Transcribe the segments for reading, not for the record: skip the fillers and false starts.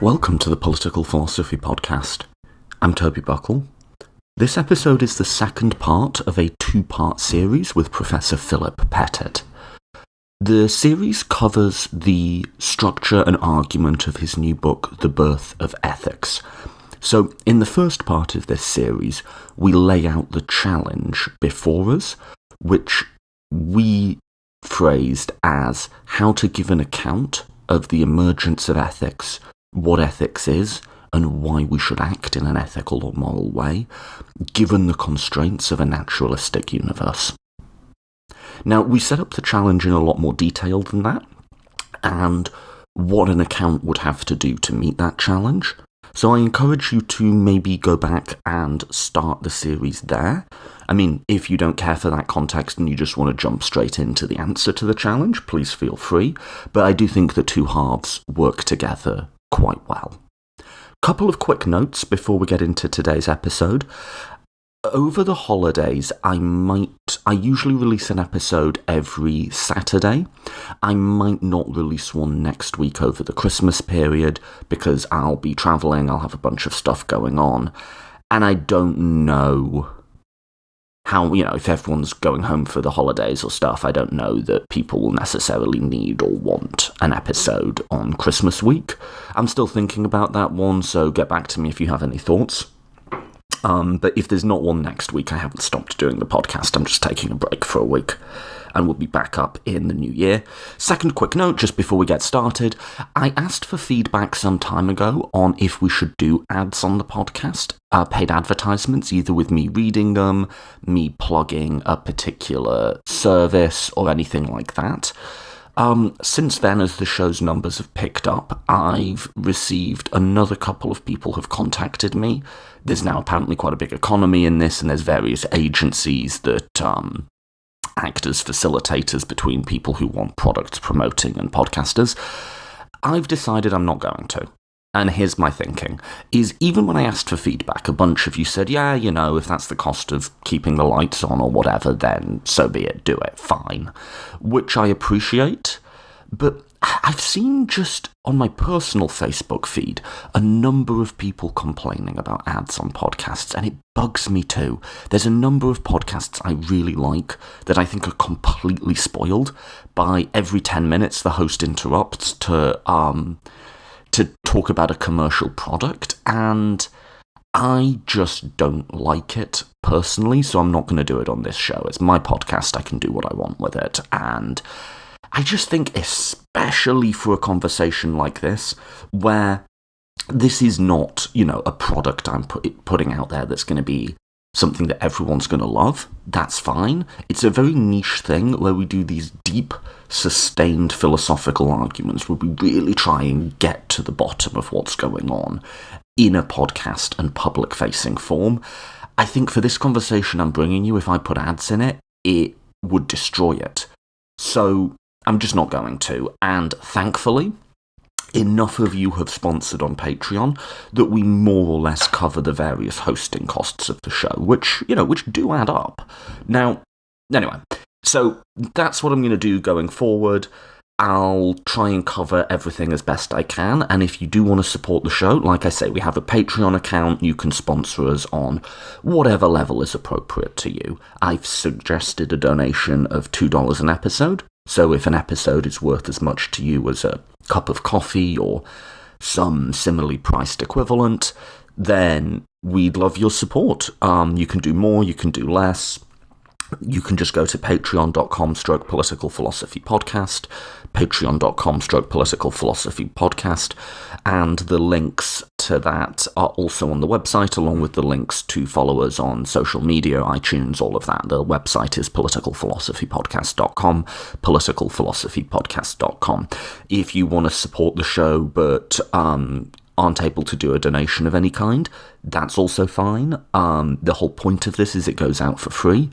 Welcome to the Political Philosophy Podcast. I'm Toby Buckle. This episode is the second part of a two-part series with Professor Philip Pettit. The series covers the structure and argument of his new book, The Birth of Ethics. So, in the first part of this series, we lay out the challenge before us, which we phrased as how to give an account of the emergence of ethics, what ethics is, and why we should act in an ethical or moral way, given the constraints of a naturalistic universe. Now, we set up the challenge in a lot more detail than that, and what an account would have to do to meet that challenge. So I encourage you to maybe go back and start the series there. I mean, if you don't care for that context and you just want to jump straight into the answer to the challenge, please feel free. But I do think the two halves work together quite well. Couple of quick notes before we get into today's episode. Over the holidays, I usually release an episode every Saturday. I might not release one next week over the Christmas period because I'll be travelling, I'll have a bunch of stuff going on, and I don't know how, if everyone's going home for the holidays or stuff, I don't know that people will necessarily need or want an episode on Christmas week. I'm still thinking about that one, so get back to me if you have any thoughts. But if there's not one next week, I haven't stopped doing the podcast. I'm just taking a break for a week, and we'll be back up in the new year. Second quick note, just before we get started, I asked for feedback some time ago on if we should do ads on the podcast, paid advertisements, either with me reading them, me plugging a particular service, or anything like that. Since then, as the show's numbers have picked up, I've received another couple of people have contacted me. There's now apparently quite a big economy in this, and there's various agencies that act as facilitators between people who want products promoting and podcasters. I've decided I'm not going to. And here's my thinking, is even when I asked for feedback, a bunch of you said, yeah, if that's the cost of keeping the lights on or whatever, then so be it, do it, fine. Which I appreciate, but I've seen just on my personal Facebook feed a number of people complaining about ads on podcasts, and it bugs me too. There's a number of podcasts I really like that I think are completely spoiled by every 10 minutes the host interrupts to talk about a commercial product, and I just don't like it personally, so I'm not going to do it on this show. It's my podcast, I can do what I want with it, and I just think, especially for a conversation like this, where this is not, a product I'm putting out there that's going to be something that everyone's going to love, that's fine. It's a very niche thing where we do these deep, sustained philosophical arguments where we really try and get to the bottom of what's going on in a podcast and public-facing form. I think for this conversation I'm bringing you, if I put ads in it, it would destroy it. So I'm just not going to. And thankfully, enough of you have sponsored on Patreon that we more or less cover the various hosting costs of the show, which do add up. Now, anyway, so that's what I'm going to do going forward. I'll try and cover everything as best I can, and if you do want to support the show, like I say, we have a Patreon account. You can sponsor us on whatever level is appropriate to you. I've suggested a donation of $2 an episode. So if an episode is worth as much to you as a cup of coffee or some similarly priced equivalent, then we'd love your support. You can do more, you can do less. You can just go to patreon.com/politicalphilosophypodcast, patreon.com/politicalphilosophypodcast, and the links to that are also on the website, along with the links to follow us on social media, iTunes, all of that. The website is politicalphilosophypodcast.com, politicalphilosophypodcast.com. If you want to support the show but aren't able to do a donation of any kind, that's also fine. The whole point of this is it goes out for free.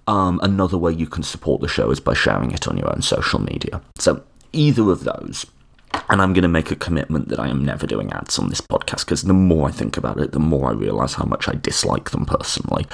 Another way you can support the show is by sharing it on your own social media. So either of those, and I'm going to make a commitment that I am never doing ads on this podcast, because the more I think about it, the more I realise how much I dislike them personally.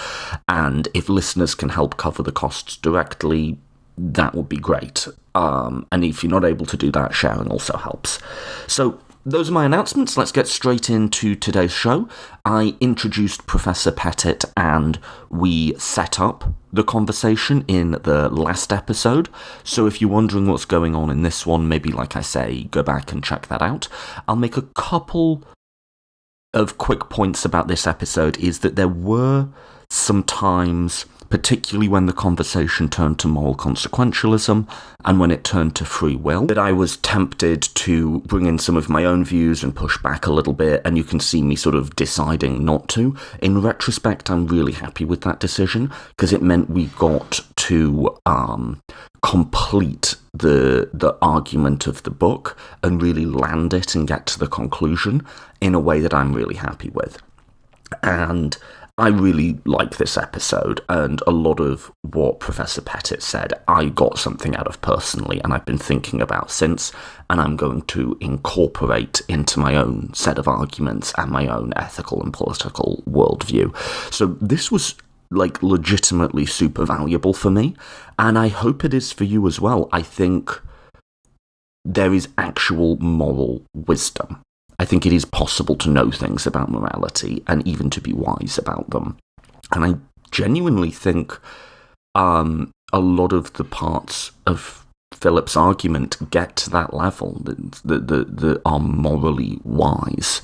And if listeners can help cover the costs directly, that would be great. And if you're not able to do that, sharing also helps. So those are my announcements. Let's get straight into today's show. I introduced Professor Pettit and we set up the conversation in the last episode. So if you're wondering what's going on in this one, maybe, like I say, go back and check that out. I'll make a couple of quick points about this episode. Is that there were some times, particularly when the conversation turned to moral consequentialism and when it turned to free will, that I was tempted to bring in some of my own views and push back a little bit, and you can see me sort of deciding not to. In retrospect, I'm really happy with that decision, because it meant we got to complete the argument of the book and really land it and get to the conclusion in a way that I'm really happy with. And I really like this episode, and a lot of what Professor Pettit said I got something out of personally, and I've been thinking about since, and I'm going to incorporate into my own set of arguments and my own ethical and political worldview. So this was legitimately super valuable for me, and I hope it is for you as well. I think there is actual moral wisdom. I think it is possible to know things about morality and even to be wise about them. And I genuinely think a lot of the parts of Philip's argument get to that level, that are morally wise.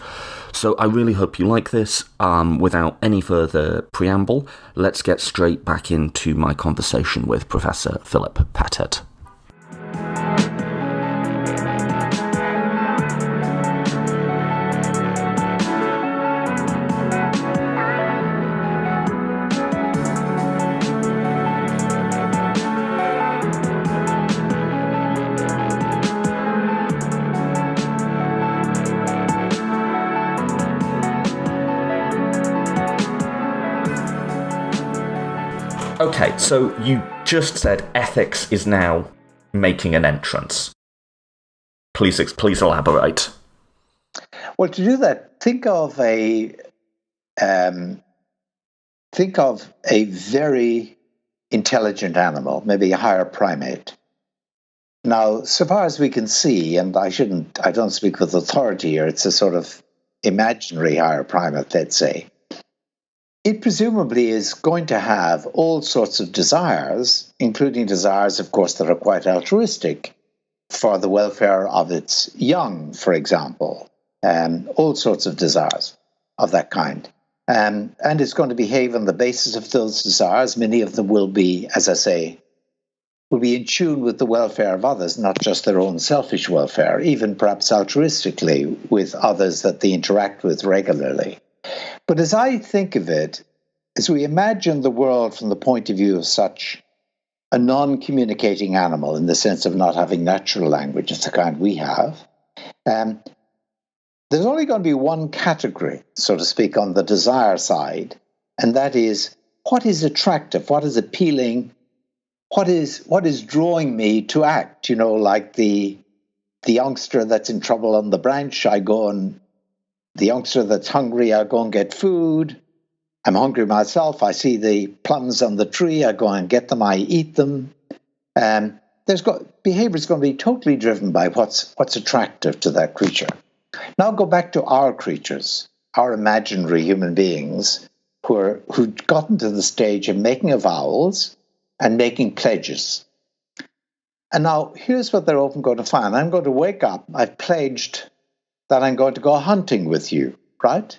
So I really hope you like this. Without any further preamble, let's get straight back into my conversation with Professor Philip Pettit. Okay, so you just said ethics is now making an entrance. Please elaborate. Well, to do that, think of a very intelligent animal, maybe a higher primate. Now, so far as we can see, and I don't speak with authority here, it's a sort of imaginary higher primate, let's say. It presumably is going to have all sorts of desires, including desires, of course, that are quite altruistic for the welfare of its young, for example, all sorts of desires of that kind. And it's going to behave on the basis of those desires. Many of them will be, as I say, will be in tune with the welfare of others, not just their own selfish welfare, even perhaps altruistically with others that they interact with regularly. But as I think of it, as we imagine the world from the point of view of such a non-communicating animal, in the sense of not having natural language of the kind we have, there's only going to be one category, so to speak, on the desire side, and that is what is attractive, what is appealing, what is drawing me to act. You know, like the youngster that's in trouble on the branch, the youngster that's hungry, I go and get food. I'm hungry myself. I see the plums on the tree. I go and get them. I eat them. Behavior is going to be totally driven by what's attractive to that creature. Now go back to our creatures, our imaginary human beings who'd gotten to the stage of making avowals and making pledges. And now here's what they're often going to find. I'm going to wake up. I've pledged that I'm going to go hunting with you, right?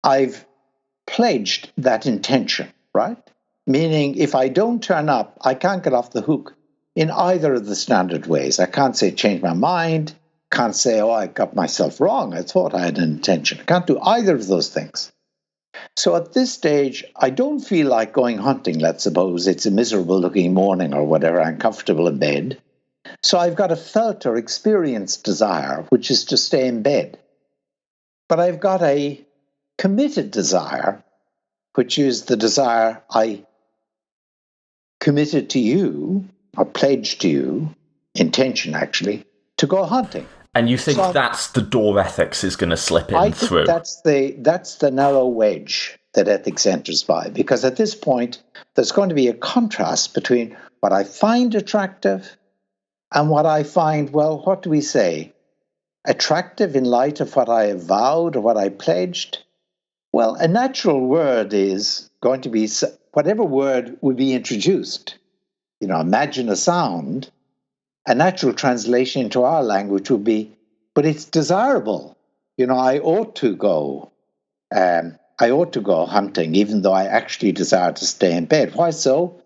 I've pledged that intention, right? Meaning if I don't turn up, I can't get off the hook in either of the standard ways. I can't say change my mind, can't say, oh, I got myself wrong. I thought I had an intention. I can't do either of those things. So at this stage, I don't feel like going hunting. Let's suppose it's a miserable looking morning or whatever. I'm comfortable in bed. So I've got a felt or experienced desire, which is to stay in bed. But I've got a committed desire, which is the desire I committed to you, or pledged to you, intention actually, to go hunting. And you think that's the door ethics is going to slip in through? That's the narrow wedge that ethics enters by, because at this point, there's going to be a contrast between what I find attractive and what I find, well, what do we say, attractive in light of what I have vowed or what I pledged? Well, a natural word is going to be whatever word would be introduced. Imagine a sound. A natural translation into our language would be, but it's desirable. I ought to go. I ought to go hunting, even though I actually desire to stay in bed. Why so?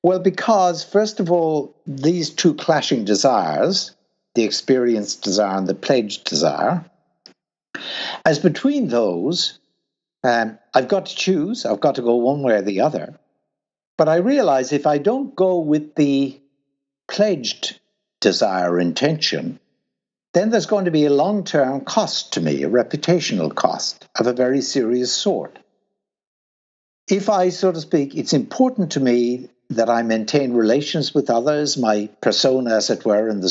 Well, because, first of all, these two clashing desires, the experienced desire and the pledged desire, as between those, I've got to choose. I've got to go one way or the other. But I realize if I don't go with the pledged desire or intention, then there's going to be a long-term cost to me, a reputational cost of a very serious sort. If I, so to speak, it's important to me that I maintain relations with others, my persona, as it were, in the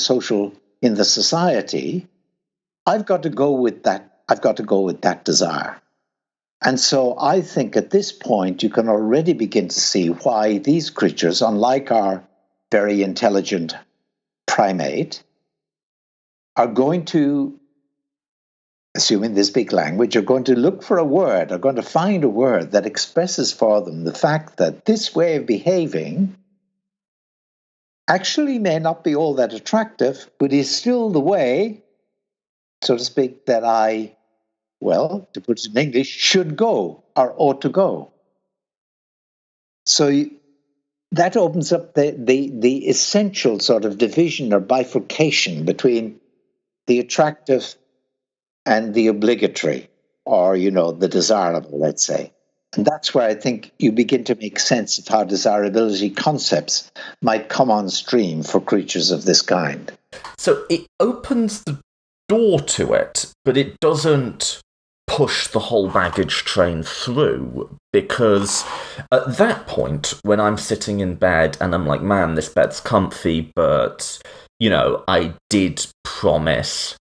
society, I've got to go with that. I've got to go with that desire. And so I think at this point, you can already begin to see why these creatures, unlike our very intelligent primate, are going to, assuming they speak language, are going to look for a word, are going to find a word that expresses for them the fact that this way of behaving actually may not be all that attractive, but is still the way, so to speak, that I, well, to put it in English, should go or ought to go. So that opens up the essential sort of division or bifurcation between the attractive and the obligatory, or, the desirable, let's say. And that's where I think you begin to make sense of how desirability concepts might come on stream for creatures of this kind. So it opens the door to it, but it doesn't push the whole baggage train through, because at that point, when I'm sitting in bed and I'm like, man, this bed's comfy, but, I did promise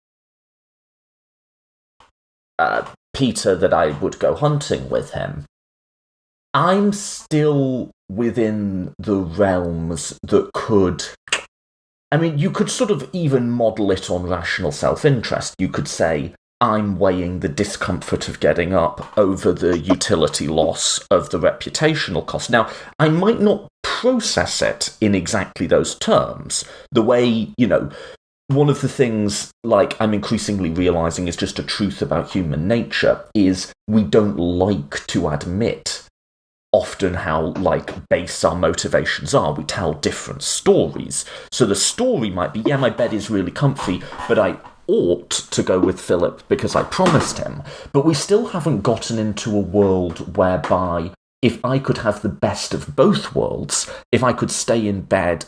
Peter that I would go hunting with him, I'm still within the realms that could... you could sort of even model it on rational self-interest. You could say, I'm weighing the discomfort of getting up over the utility loss of the reputational cost. Now, I might not process it in exactly those terms. The way, one of the things, I'm increasingly realizing is just a truth about human nature, is we don't like to admit often how, base our motivations are. We tell different stories. So the story might be, my bed is really comfy, but I ought to go with Philip because I promised him. But we still haven't gotten into a world whereby if I could have the best of both worlds, if I could stay in bed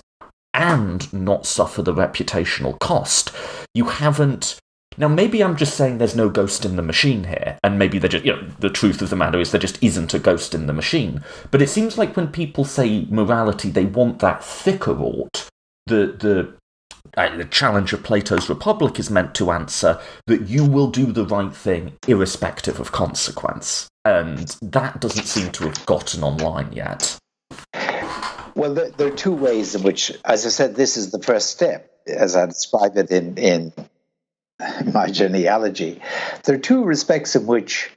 and not suffer the reputational cost, you haven't... Now, maybe I'm just saying there's no ghost in the machine here, and maybe there just, the truth of the matter is there just isn't a ghost in the machine. But it seems like when people say morality, they want that thicker ought. The challenge of Plato's Republic is meant to answer that you will do the right thing irrespective of consequence. And that doesn't seem to have gotten online yet. Well, there are two ways in which, as I said, this is the first step, as I describe it in my genealogy. There are two respects in which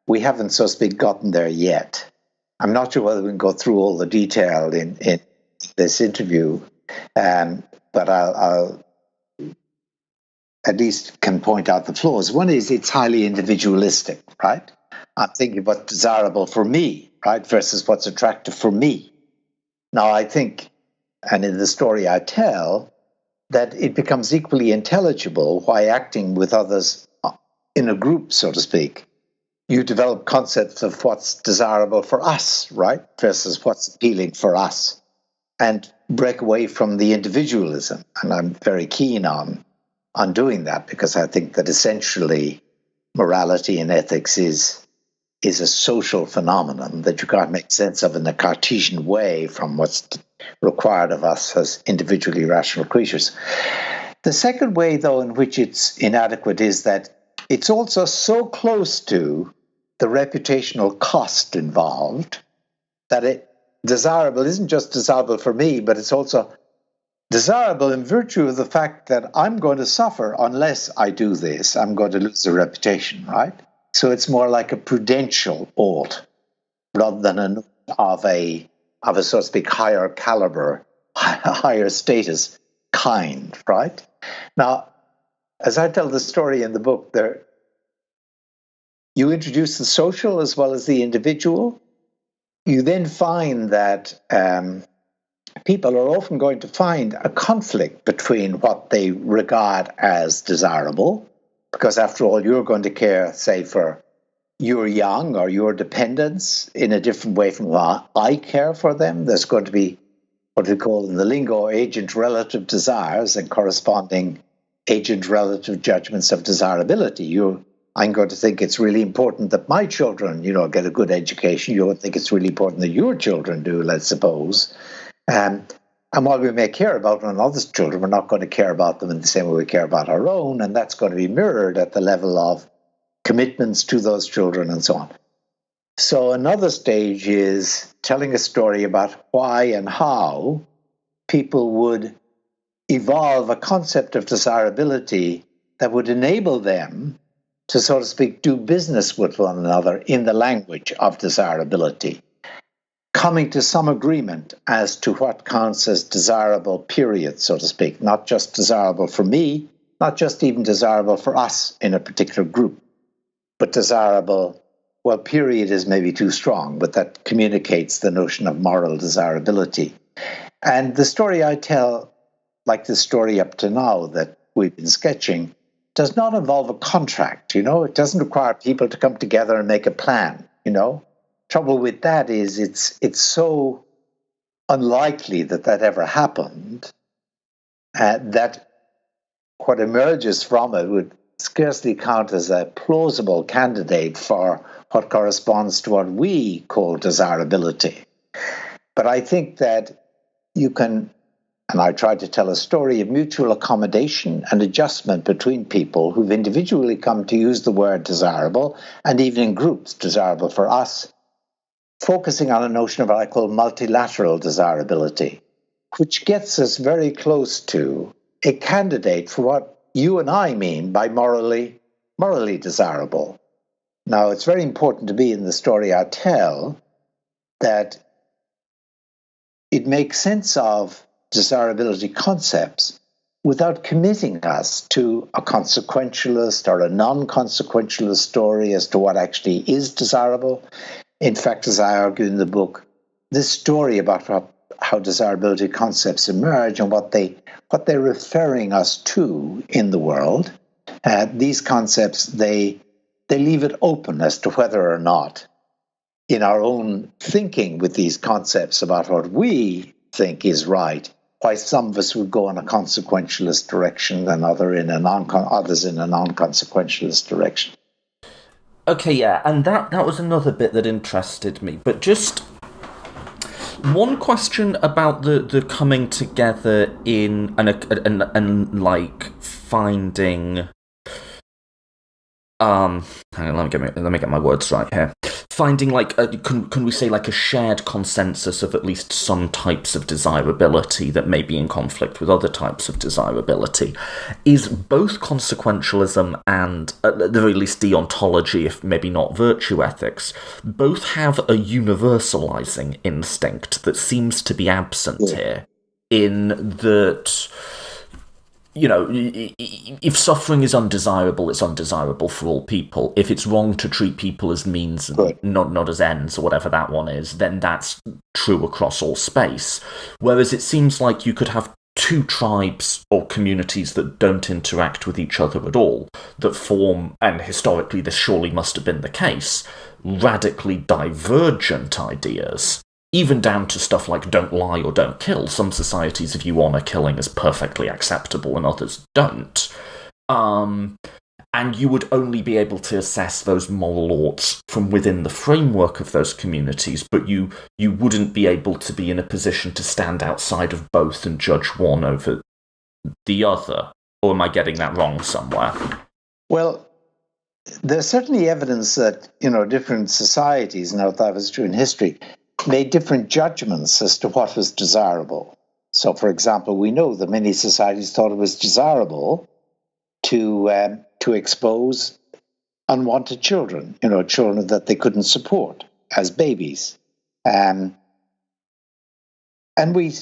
we haven't, so to speak, gotten there yet. I'm not sure whether we can go through all the detail in this interview, but I'll at least can point out the flaws. One is it's highly individualistic, right? I'm thinking what's desirable for me, right, versus what's attractive for me. Now, I think, and in the story I tell, that it becomes equally intelligible why acting with others in a group, so to speak, you develop concepts of what's desirable for us, right, versus what's appealing for us, and break away from the individualism. And I'm very keen on doing that because I think that essentially morality and ethics is a social phenomenon that you can't make sense of in a Cartesian way from what's required of us as individually rational creatures. The second way, though, in which it's inadequate is that it's also so close to the reputational cost involved that desirable isn't just desirable for me, but it's also desirable in virtue of the fact that I'm going to suffer unless I do this. I'm going to lose a reputation, right? So it's more like a prudential ought rather than of a so to speak higher caliber, higher status kind, right? Now, as I tell the story in the book, you introduce the social as well as the individual. You then find that people are often going to find a conflict between what they regard as desirable, because after all, you're going to care, say, for your young or your dependents in a different way from what I care for them. There's going to be what we call in the lingo agent-relative desires and corresponding agent-relative judgments of desirability. I'm going to think it's really important that my children, get a good education. You'll think it's really important that your children do, let's suppose. And while we may care about one another's children, we're not going to care about them in the same way we care about our own, and that's going to be mirrored at the level of commitments to those children and so on. So another stage is telling a story about why and how people would evolve a concept of desirability that would enable them to, so to speak, do business with one another in the language of desirability, coming to some agreement as to what counts as desirable, period, so to speak, not just desirable for me, not just even desirable for us in a particular group, but desirable, well, period is maybe too strong, but that communicates the notion of moral desirability. And the story I tell, like the story up to now that we've been sketching, does not involve a contract, It doesn't require people to come together and make a plan, Trouble with that is it's so unlikely that ever happened that what emerges from it would scarcely count as a plausible candidate for what corresponds to what we call desirability. But I think that you can, and I tried to tell a story of mutual accommodation and adjustment between people who've individually come to use the word desirable, and even in groups, desirable for us, focusing on a notion of what I call multilateral desirability, which gets us very close to a candidate for what you and I mean by morally desirable. Now, it's very important to me in the story I tell that it makes sense of desirability concepts without committing us to a consequentialist or a non-consequentialist story as to what actually is desirable. In fact, as I argue in the book, this story about how desirability concepts emerge and what they're referring us to in the world, these concepts, they leave it open as to whether or not in our own thinking with these concepts about what we think is right, why some of us would go in a consequentialist direction and others in a non-consequentialist direction. Okay, yeah, and that was another bit that interested me. But just one question about the coming together in and like finding. Hang on, let me get my words right here. Finding can we say like a shared consensus of at least some types of desirability that may be in conflict with other types of desirability, is both consequentialism and at the very least deontology, if maybe not virtue ethics, both have a universalizing instinct that seems to be absent here, in that, if suffering is undesirable, it's undesirable for all people. If it's wrong to treat people as means and not as ends, or whatever that one is, then that's true across all space. Whereas it seems like you could have two tribes or communities that don't interact with each other at all, that form, and historically this surely must have been the case, radically divergent ideas. Even down to stuff like don't lie or don't kill. Some societies view honour killing as perfectly acceptable and others don't. And you would only be able to assess those moral oughts from within the framework of those communities, but you wouldn't be able to be in a position to stand outside of both and judge one over the other. Or am I getting that wrong somewhere? Well, there's certainly evidence that, different societies, and that was true in history, made different judgments as to what was desirable. So, for example, we know that many societies thought it was desirable to expose unwanted children, children that they couldn't support as babies. And we,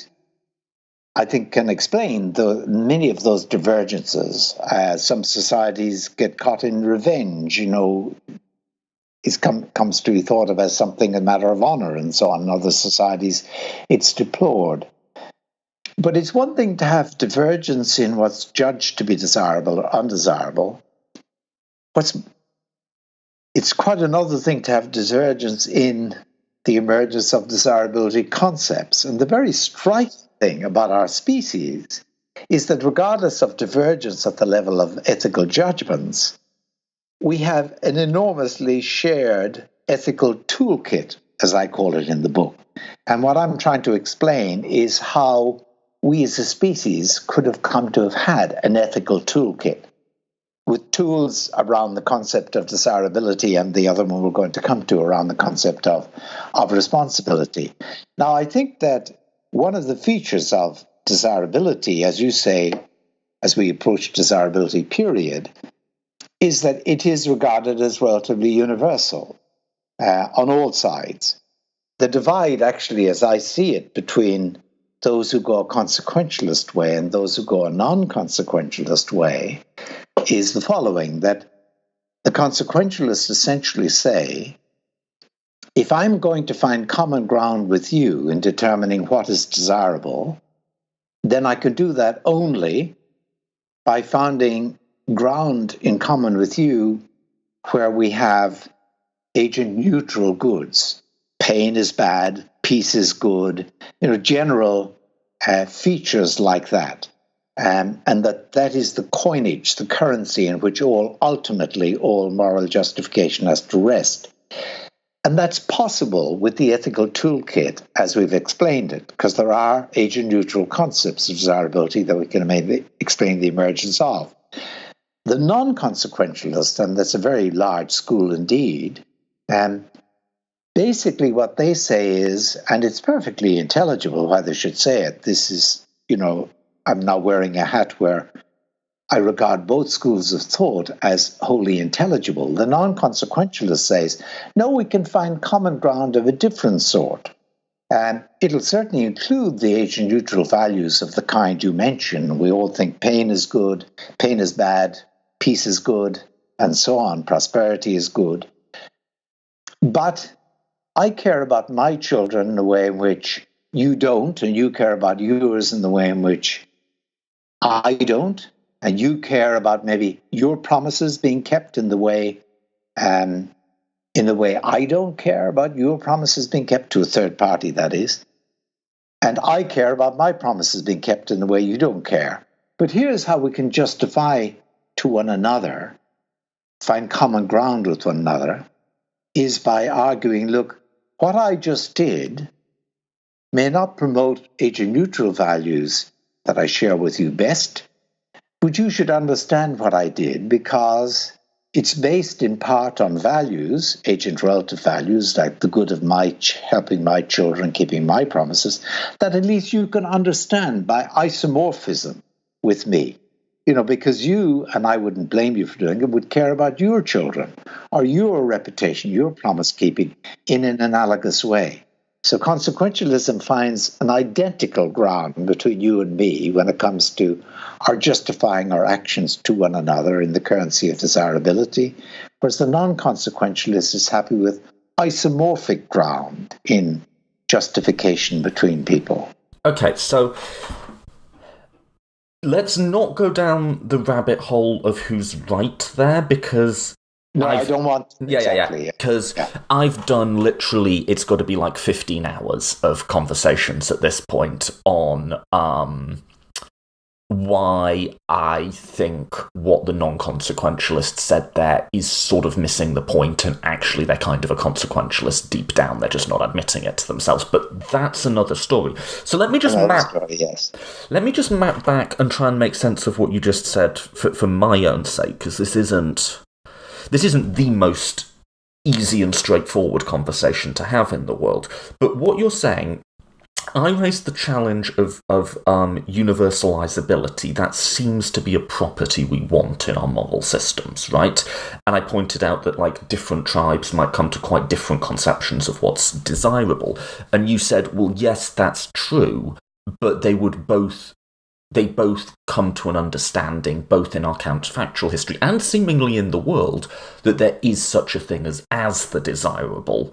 I think, can explain many of those divergences. Some societies get caught in revenge, it comes to be thought of as something, a matter of honor and so on. In other societies, it's deplored. But it's one thing to have divergence in what's judged to be desirable or undesirable. It's quite another thing to have divergence in the emergence of desirability concepts. And the very striking thing about our species is that regardless of divergence at the level of ethical judgments, we have an enormously shared ethical toolkit, as I call it in the book. And what I'm trying to explain is how we as a species could have come to have had an ethical toolkit with tools around the concept of desirability and the other one we're going to come to around the concept of responsibility. Now, I think that one of the features of desirability, as you say, as we approach desirability period, is that it is regarded as relatively universal on all sides. The divide, actually, as I see it, between those who go a consequentialist way and those who go a non-consequentialist way is the following, that the consequentialists essentially say, if I'm going to find common ground with you in determining what is desirable, then I can do that only by finding ground in common with you where we have agent-neutral goods. Pain is bad, peace is good, general features like that. And that is the coinage, the currency in which ultimately all moral justification has to rest. And that's possible with the ethical toolkit, as we've explained it, because there are agent-neutral concepts of desirability that we can explain the emergence of. The non-consequentialist, and that's a very large school indeed, basically what they say is, and it's perfectly intelligible why they should say it, this is, I'm now wearing a hat where I regard both schools of thought as wholly intelligible. The non-consequentialist says, no, we can find common ground of a different sort. And it'll certainly include the agent-neutral values of the kind you mentioned. We all think pain is good, pain is bad, peace is good, and so on. Prosperity is good. But I care about my children in a way in which you don't, and you care about yours in the way in which I don't, and you care about maybe your promises being kept in the way I don't care about your promises being kept, to a third party, that is. And I care about my promises being kept in the way you don't care. But here's how we can justify to one another, find common ground with one another, is by arguing, look, what I just did may not promote agent-neutral values that I share with you best, but you should understand what I did because it's based in part on values, agent-relative values, like the good of helping my children, keeping my promises, that at least you can understand by isomorphism with me. Because you, and I wouldn't blame you for doing it, would care about your children or your reputation, your promise-keeping in an analogous way. So consequentialism finds an identical ground between you and me when it comes to our justifying our actions to one another in the currency of desirability, whereas the non-consequentialist is happy with isomorphic ground in justification between people. Okay, so let's not go down the rabbit hole of who's right there, because No, I don't want... Yeah. Because I've done literally, it's got to be like 15 hours of conversations at this point on why I think what the non-consequentialist said there is sort of missing the point, and actually they're kind of a consequentialist deep down. They're just not admitting it to themselves. But that's another story. So let me just let me just map back and try and make sense of what you just said for my own sake, because this isn't the most easy and straightforward conversation to have in the world. But what you're saying, I raised the challenge of universalizability. That seems to be a property we want in our moral systems, right? And I pointed out that like different tribes might come to quite different conceptions of what's desirable. And you said, well, yes, that's true, but they both come to an understanding, both in our counterfactual history and seemingly in the world, that there is such a thing as the desirable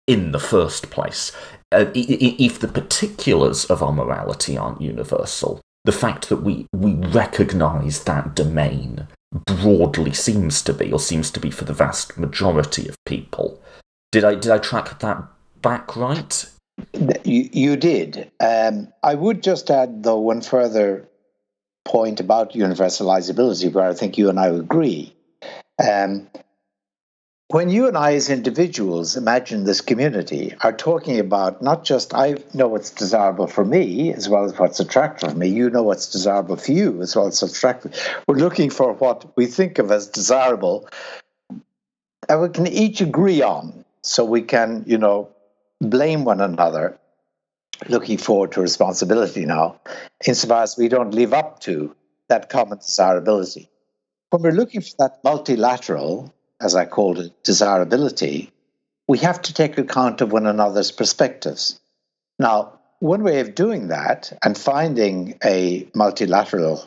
in the first place. If the particulars of our morality aren't universal, the fact that we recognise that domain broadly seems to be for the vast majority of people. Did I track that back right? You did. I would just add, though, one further point about universalizability, where I think you and I agree. When you and I as individuals imagine this community are talking about not just I know what's desirable for me as well as what's attractive for me, you know what's desirable for you as well as attractive. We're looking for what we think of as desirable and we can each agree on, so we can, blame one another, looking forward to responsibility now, insofar as we don't live up to that common desirability. When we're looking for that multilateral, as I called it, desirability, we have to take account of one another's perspectives. Now, one way of doing that and finding a multilateral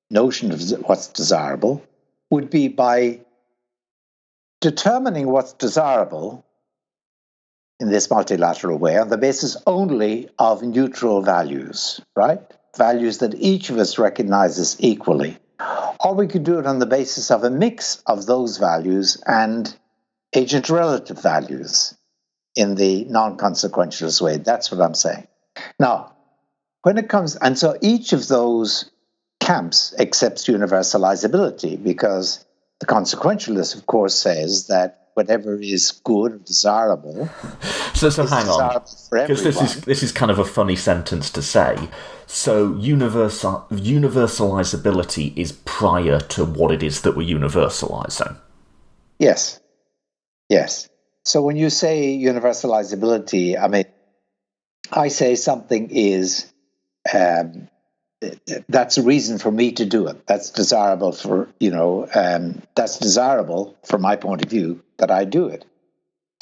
notion of what's desirable would be by determining what's desirable in this multilateral way on the basis only of neutral values, right? Values that each of us recognizes equally. Or we could do it on the basis of a mix of those values and agent-relative values in the non-consequentialist way. That's what I'm saying. Now, when it comes, and so each of those camps accepts universalizability, because the consequentialist, of course, says that whatever is good or desirable so hang on, because this is kind of a funny sentence to say. So universalizability is prior to what it is that we're universalizing. Yes. So when you say universalizability, I mean, I say something is that's a reason for me to do it. That's desirable for that's desirable from my point of view that I do it.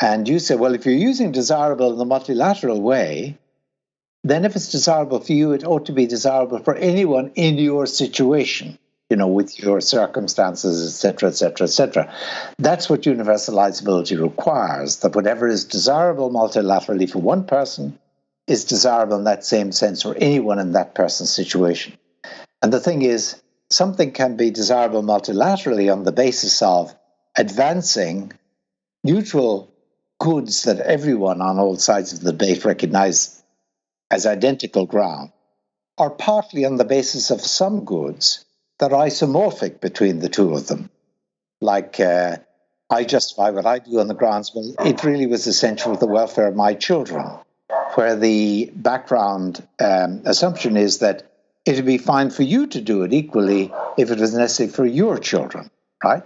And you say, well, if you're using desirable in the multilateral way, then if it's desirable for you, it ought to be desirable for anyone in your situation, with your circumstances, et cetera, et cetera, et cetera. That's what universalizability requires, that whatever is desirable multilaterally for one person is desirable in that same sense for anyone in that person's situation. And the thing is, something can be desirable multilaterally on the basis of advancing neutral goods that everyone on all sides of the debate recognize as identical ground, or partly on the basis of some goods that are isomorphic between the two of them. Like I justify what I do on the grounds, well, it really was essential for the welfare of my children, where the background assumption is that it would be fine for you to do it equally if it was necessary for your children, right?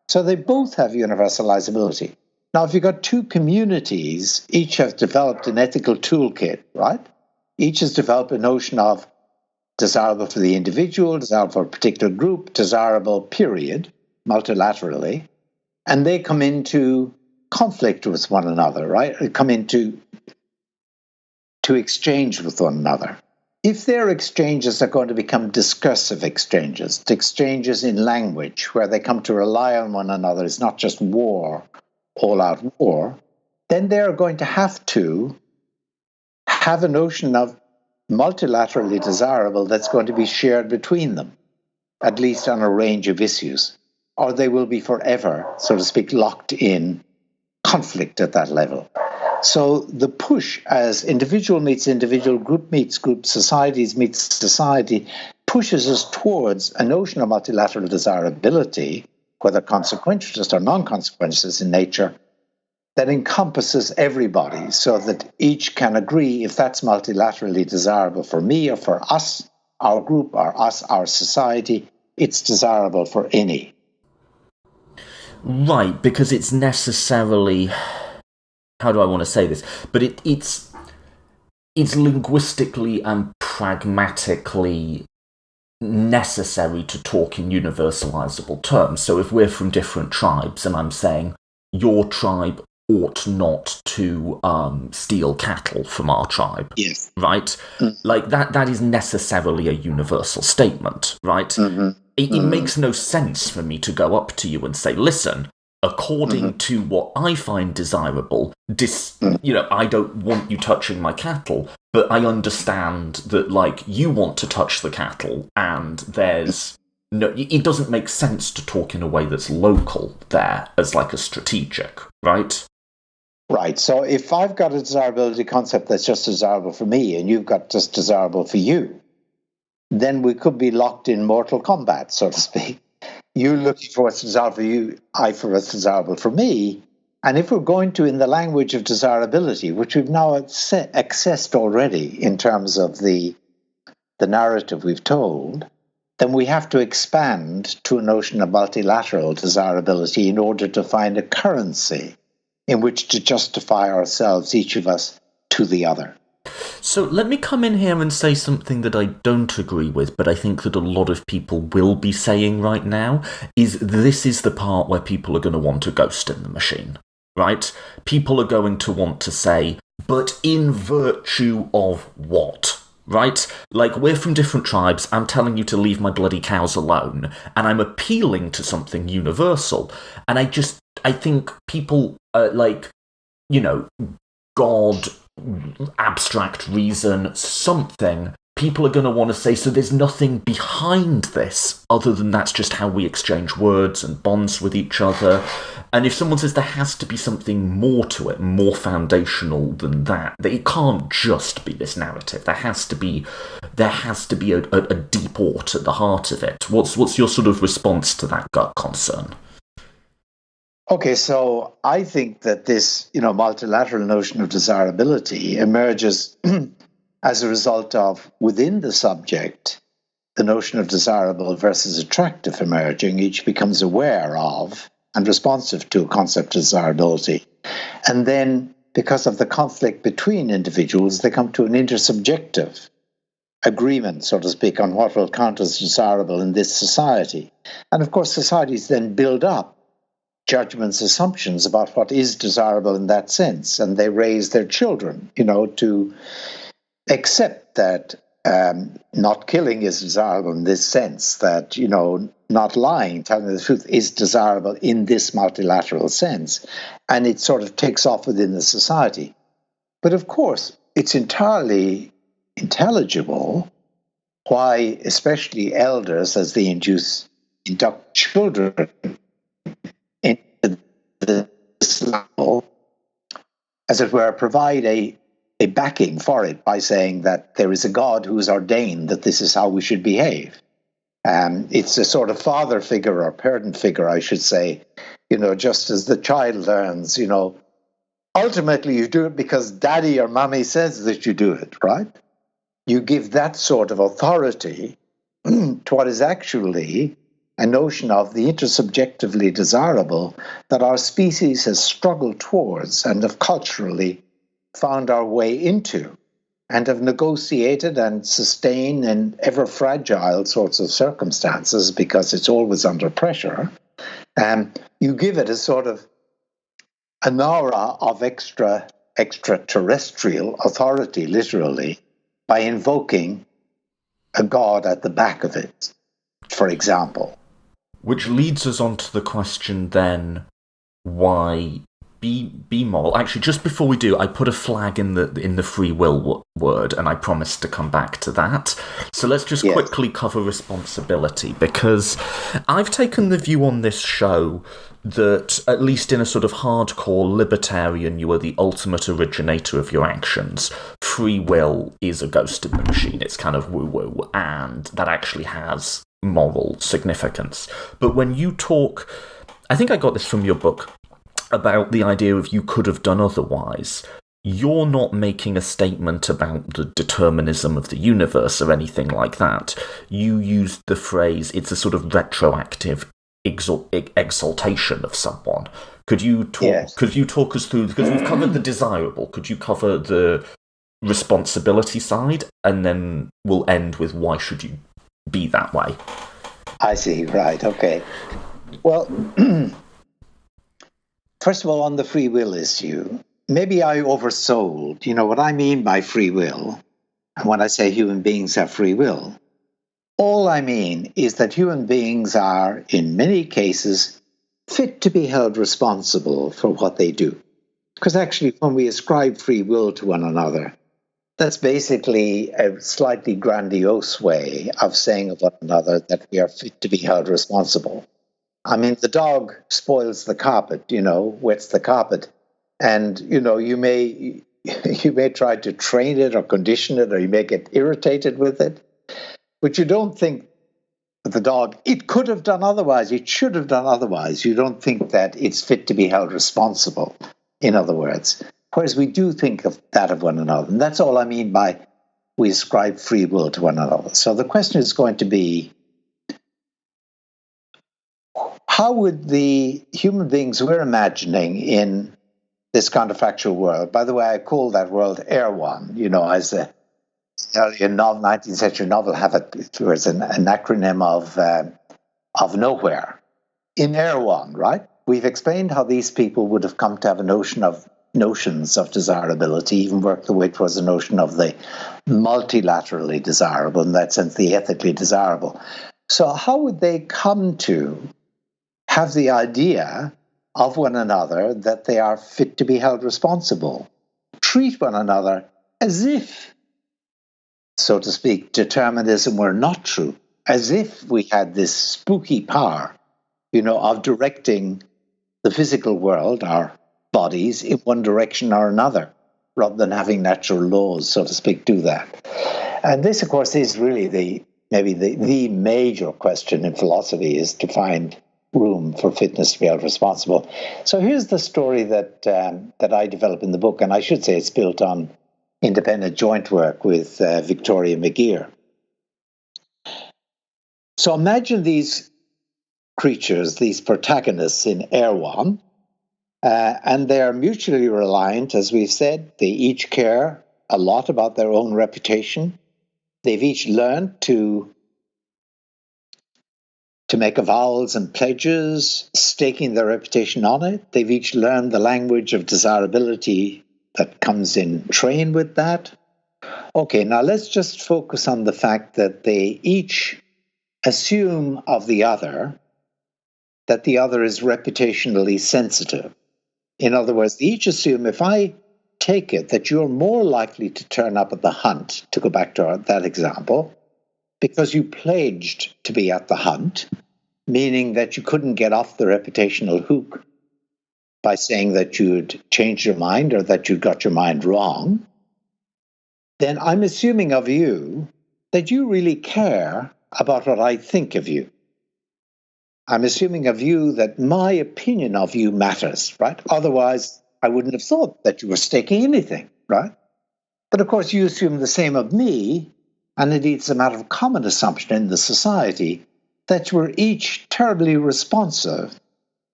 So they both have universalizability. Now, if you've got two communities, each have developed an ethical toolkit, right? Each has developed a notion of desirable for the individual, desirable for a particular group, desirable, period, multilaterally, and they come into conflict with one another, right? They come into exchange with one another. If their exchanges are going to become discursive exchanges in language, where they come to rely on one another, it's not just war, all-out war, then they're going to have a notion of multilaterally desirable that's going to be shared between them, at least on a range of issues, or they will be forever, so to speak, locked in conflict at that level. So the push as individual meets individual, group meets group, societies meets society, pushes us towards a notion of multilateral desirability, whether consequentialist or non-consequentialist in nature, that encompasses everybody so that each can agree if that's multilaterally desirable for me or for us, our group, or us, our society, it's desirable for any. Right, because it's necessarily... How do I want to say this? But it's linguistically and pragmatically necessary to talk in universalizable terms. So if we're from different tribes and I'm saying your tribe ought not to steal cattle from our tribe, yes, right? Like that is necessarily a universal statement, right? It makes no sense for me to go up to you and say, listen, according to what I find desirable, I don't want you touching my cattle, but I understand that, like, you want to touch the cattle, and there's no, it doesn't make sense to talk in a way that's local there as like a strategic, right? Right. So if I've got a desirability concept that's just desirable for me, and you've got just desirable for you, then we could be locked in mortal combat, so to speak. You looking for what's desirable for you, I for what's desirable for me. And if we're going to, in the language of desirability, which we've now accessed already in terms of the narrative we've told, then we have to expand to a notion of multilateral desirability in order to find a currency in which to justify ourselves, each of us, to the other. So let me come in here and say something that I don't agree with, but I think that a lot of people will be saying right now, is this is the part where people are going to want a ghost in the machine, right? People are going to want to say, but in virtue of what? Right? Like, we're from different tribes, I'm telling you to leave my bloody cows alone, and I'm appealing to something universal. And I think people, God, abstract reason, something, people are going to want to say, so there's nothing behind this other than that's just how we exchange words and bonds with each other. And if someone says there has to be something more to it, more foundational than that it can't just be this narrative. There has to be a deep ought at the heart of it. What's your sort of response to that gut concern? Okay, so I think that this, multilateral notion of desirability emerges as a result of, within the subject, the notion of desirable versus attractive emerging. Each becomes aware of and responsive to a concept of desirability. And then, because of the conflict between individuals, they come to an intersubjective agreement, so to speak, on what will count as desirable in this society. And of course, societies then build up judgments, assumptions about what is desirable in that sense, and they raise their children, to accept that not killing is desirable in this sense, that, not lying, telling the truth is desirable in this multilateral sense, and it sort of takes off within the society. But of course, it's entirely intelligible why, especially elders, as they induct children into this level, as it were, provide a backing for it by saying that there is a God who has ordained that this is how we should behave. It's a sort of father figure or parent figure, I should say, just as the child learns, ultimately you do it because daddy or mommy says that you do it, right? You give that sort of authority to what is actually a notion of the intersubjectively desirable that our species has struggled towards and have culturally found our way into and have negotiated and sustained in ever fragile sorts of circumstances because it's always under pressure. You give it a sort of an aura of extraterrestrial authority, literally, by invoking a god at the back of it, for example. Which leads us on to the question then, why be moral? Actually, just before we do, I put a flag in the free will word, and I promised to come back to that. So let's just quickly cover responsibility, because I've taken the view on this show that, at least in a sort of hardcore libertarian, you are the ultimate originator of your actions. Free will is a ghost in the machine. It's kind of woo-woo, and that actually has moral significance. But when you talk, I think I got this from your book, about the idea of you could have done otherwise, you're not making a statement about the determinism of the universe or anything like that. You used the phrase, it's a sort of retroactive exaltation of someone. Could you talk us through, because we've covered the desirable, could you cover the responsibility side, and then we'll end with why should you be that way. I see, right, okay. Well, first of all, on the free will issue, maybe I oversold. What I mean by free will, and when I say human beings have free will, all I mean is that human beings are, in many cases, fit to be held responsible for what they do. Because actually, when we ascribe free will to one another, that's basically a slightly grandiose way of saying of one another that we are fit to be held responsible. I mean, the dog spoils the carpet, wets the carpet. And, you may try to train it or condition it, or you may get irritated with it. But you don't think the dog, it could have done otherwise, it should have done otherwise. You don't think that it's fit to be held responsible, in other words. Whereas we do think of that of one another. And that's all I mean by we ascribe free will to one another. So the question is going to be, how would the human beings we're imagining in this counterfactual world, by the way, I call that world Erewhon, as the early 19th century novel it was an acronym of nowhere. In Erewhon, right? We've explained how these people would have come to have notions of desirability, even work the way towards the notion of the multilaterally desirable, in that sense, the ethically desirable. So how would they come to have the idea of one another that they are fit to be held responsible, treat one another as if, so to speak, determinism were not true, as if we had this spooky power, of directing the physical world, our bodies, in one direction or another, rather than having natural laws, so to speak, do that. And this, of course, is really maybe the major question in philosophy, is to find room for fitness to be held responsible. So here's the story that I develop in the book, and I should say it's built on independent joint work with Victoria McGeer. So imagine these creatures, these protagonists in Erewhon, and they are mutually reliant, as we've said. They each care a lot about their own reputation. They've each learned to make avowals and pledges, staking their reputation on it. They've each learned the language of desirability that comes in train with that. Okay, now let's just focus on the fact that they each assume of the other that the other is reputationally sensitive. In other words, they each assume, if I take it that you're more likely to turn up at the hunt, to go back to that example, because you pledged to be at the hunt, meaning that you couldn't get off the reputational hook by saying that you'd changed your mind or that you got your mind wrong, then I'm assuming of you that you really care about what I think of you. I'm assuming of you that my opinion of you matters, right? Otherwise, I wouldn't have thought that you were staking anything, right? But of course, you assume the same of me, and indeed it's a matter of common assumption in the society that we're each terribly responsive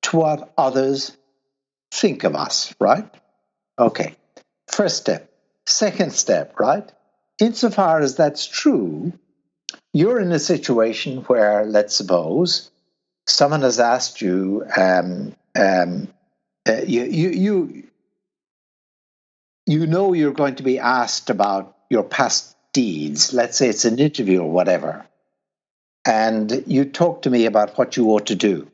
to what others think of us, right? Okay, first step. Second step, right? Insofar as that's true, you're in a situation where, let's suppose, someone has asked you, you know you're going to be asked about your past deeds. Let's say it's an interview or whatever. And you talk to me about what you ought to do.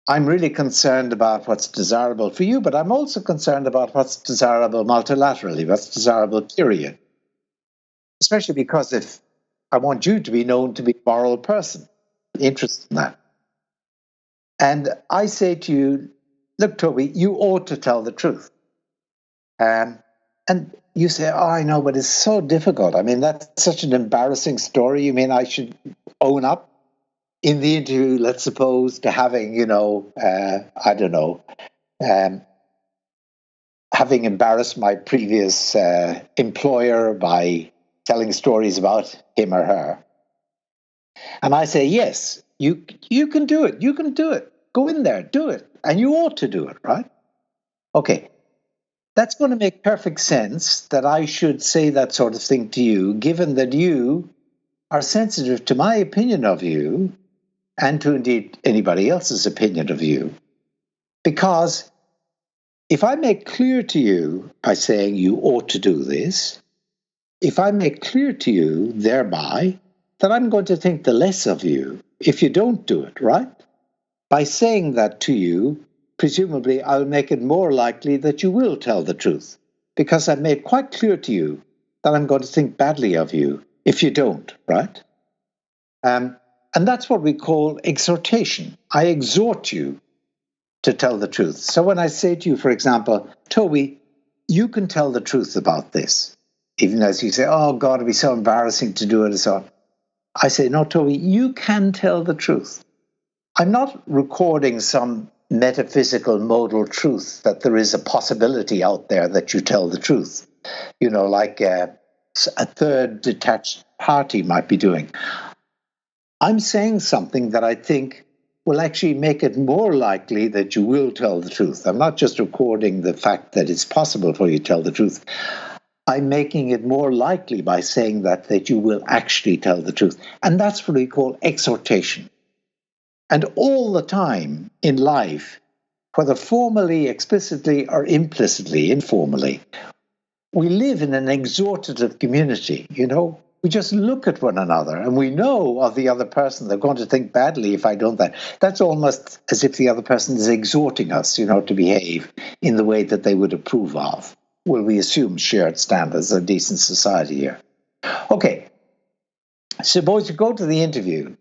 I'm really concerned about what's desirable for you, but I'm also concerned about what's desirable multilaterally, what's desirable, period. Especially because if I want you to be known to be a moral person, interested in that. And I say to you, look, Toby, you ought to tell the truth. And you say, oh, I know, but it's so difficult. I mean, that's such an embarrassing story. You mean I should own up in the interview, let's suppose, to having, I don't know, having embarrassed my previous employer by telling stories about him or her. And I say, yes, you can do it. You can do it. Go in there, do it. And you ought to do it, right? Okay. That's going to make perfect sense that I should say that sort of thing to you, given that you are sensitive to my opinion of you and to indeed anybody else's opinion of you. Because if I make clear to you by saying you ought to do this, if I make clear to you thereby that I'm going to think the less of you if you don't do it, right? By saying that to you, presumably I'll make it more likely that you will tell the truth, because I've made quite clear to you that I'm going to think badly of you if you don't, right? And that's what we call exhortation. I exhort you to tell the truth. So when I say to you, for example, Toby, you can tell the truth about this, even as you say, oh God, it'd be so embarrassing to do it and so on. I say, no, Toby, you can tell the truth. I'm not recording some metaphysical modal truth that there is a possibility out there that you tell the truth, like a third detached party might be doing. I'm saying something that I think will actually make it more likely that you will tell the truth. I'm not just recording the fact that it's possible for you to tell the truth. I'm making it more likely by saying that you will actually tell the truth. And that's what we call exhortation. And all the time in life, whether formally, explicitly, or implicitly, informally, we live in an exhortative community, We just look at one another and we know of the other person. They're going to think badly if I don't that. That's almost as if the other person is exhorting us, to behave in the way that they would approve of. Will we assume shared standards of decent society here? Okay, suppose you go to the interview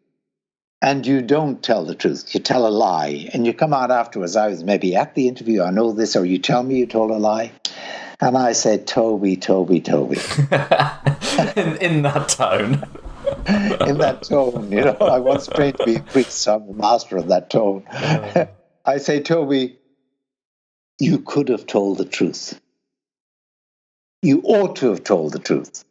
and you don't tell the truth, you tell a lie, and you come out afterwards, I was maybe at the interview, I know this, or you tell me you told a lie, and I said, Toby. in that tone. In that tone, I once trained to be a priest, so I'm a master of that tone. I say, Toby, you could have told the truth. You ought to have told the truth.